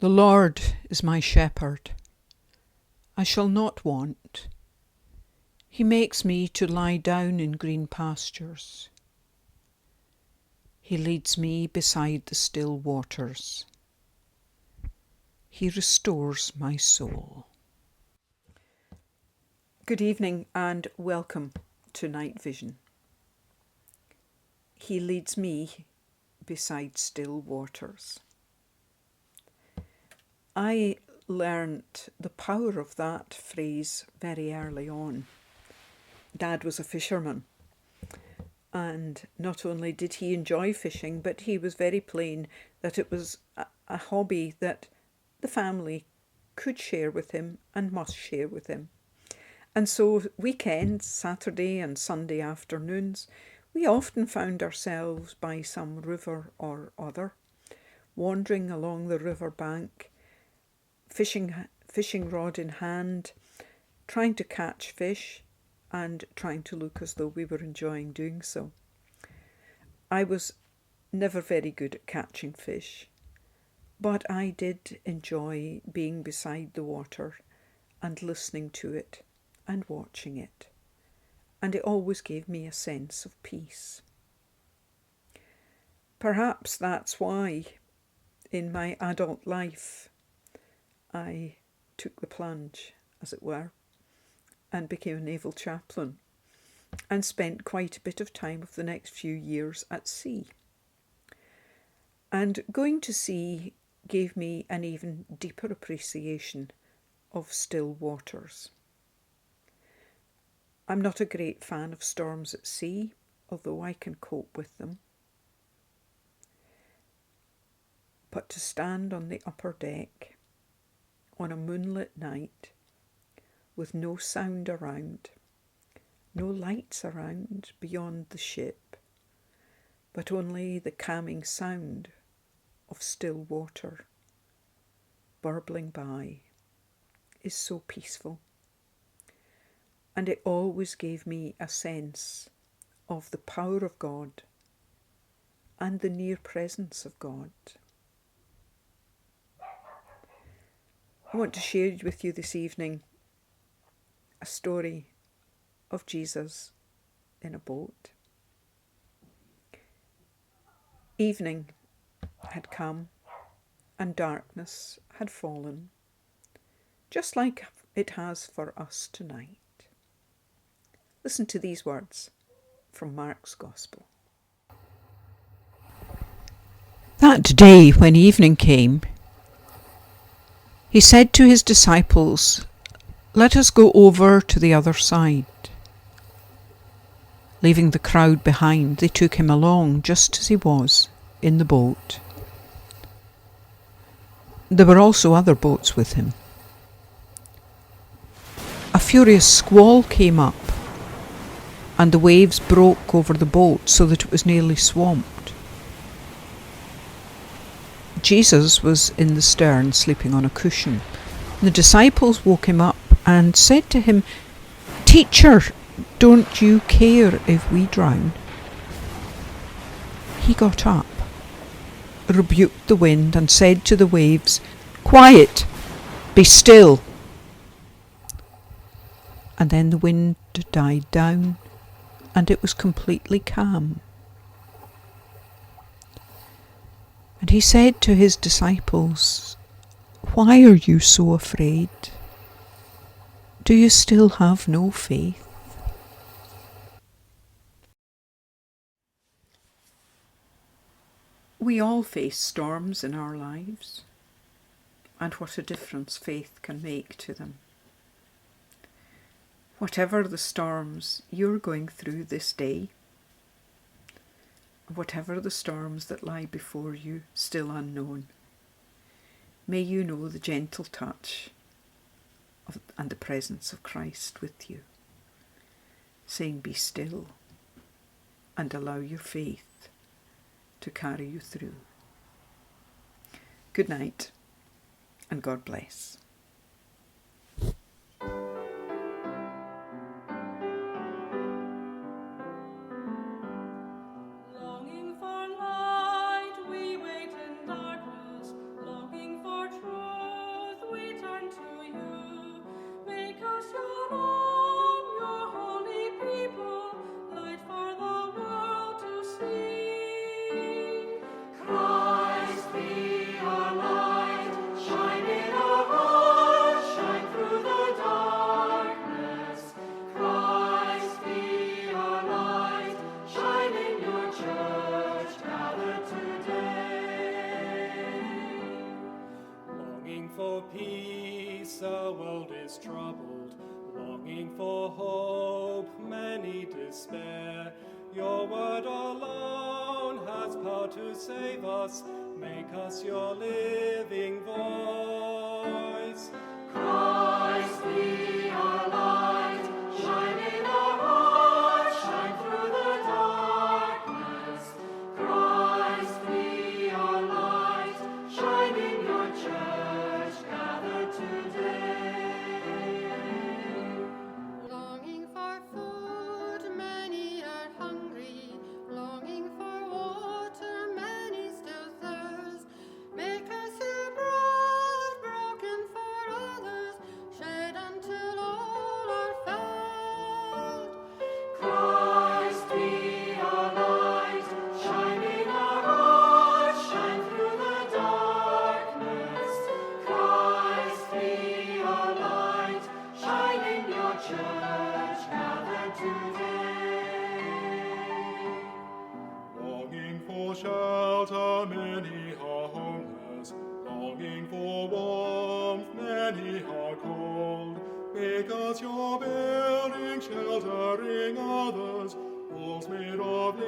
The Lord is my shepherd. I shall not want. He makes me to lie down in green pastures. He leads me beside the still waters. He restores my soul. Good evening and welcome to Night Vision. He leads me beside still waters. I learnt the power of that phrase very early on. Dad was a fisherman, and not only did he enjoy fishing, but he was very plain that it was a hobby that the family could share with him and must share with him. And so weekends, Saturday and Sunday afternoons, we often found ourselves by some river or other, wandering along the river bank, fishing rod in hand, trying to catch fish and trying to look as though we were enjoying doing so. I was never very good at catching fish, but I did enjoy being beside the water and listening to it and watching it, and it always gave me a sense of peace. Perhaps that's why in my adult life I took the plunge, as it were, and became a naval chaplain and spent quite a bit of time of the next few years at sea. And going to sea gave me an even deeper appreciation of still waters. I'm not a great fan of storms at sea, although I can cope with them. But to stand on the upper deck on a moonlit night with no sound around, no lights around beyond the ship, but only the calming sound of still water burbling by, is so peaceful. And it always gave me a sense of the power of God and the near presence of God. I want to share with you this evening a story of Jesus in a boat. Evening had come and darkness had fallen, just like it has for us tonight. Listen to these words from Mark's Gospel. That day when evening came, he said to his disciples, "Let us go over to the other side." Leaving the crowd behind, they took him along just as he was, in the boat. There were also other boats with him. A furious squall came up, and the waves broke over the boat so that it was nearly swamped. Jesus was in the stern, sleeping on a cushion. The disciples woke him up and said to him, "Teacher, don't you care if we drown?" He got up, rebuked the wind, and said to the waves, "Quiet, be still." And then the wind died down, and it was completely calm. And he said to his disciples, "Why are you so afraid? Do you still have no faith?" We all face storms in our lives, and what a difference faith can make to them. Whatever the storms you're going through this day, whatever the storms that lie before you, still unknown, may you know the gentle touch and the presence of Christ with you, saying, "Be still," and allow your faith to carry you through. Good night, and God bless. Longing for light, we wait in darkness, longing for truth. despair. Your word alone has power to save us. Make us your living voice. Christ be our light, shine in our hearts, shine through the darkness. Christ be our light, shine in your church gathered today. Longing for food, many are hungry. Longing for water, many still thirst. Make us your blood broken for others, shed until all are found. Christ be our light, shine in our hearts, shine through the darkness. Christ be our light, shine in your church gathered today. Longing for shelter, many are homeless. Longing for warmth, many are cold. Make us your building, sheltering others, walls made of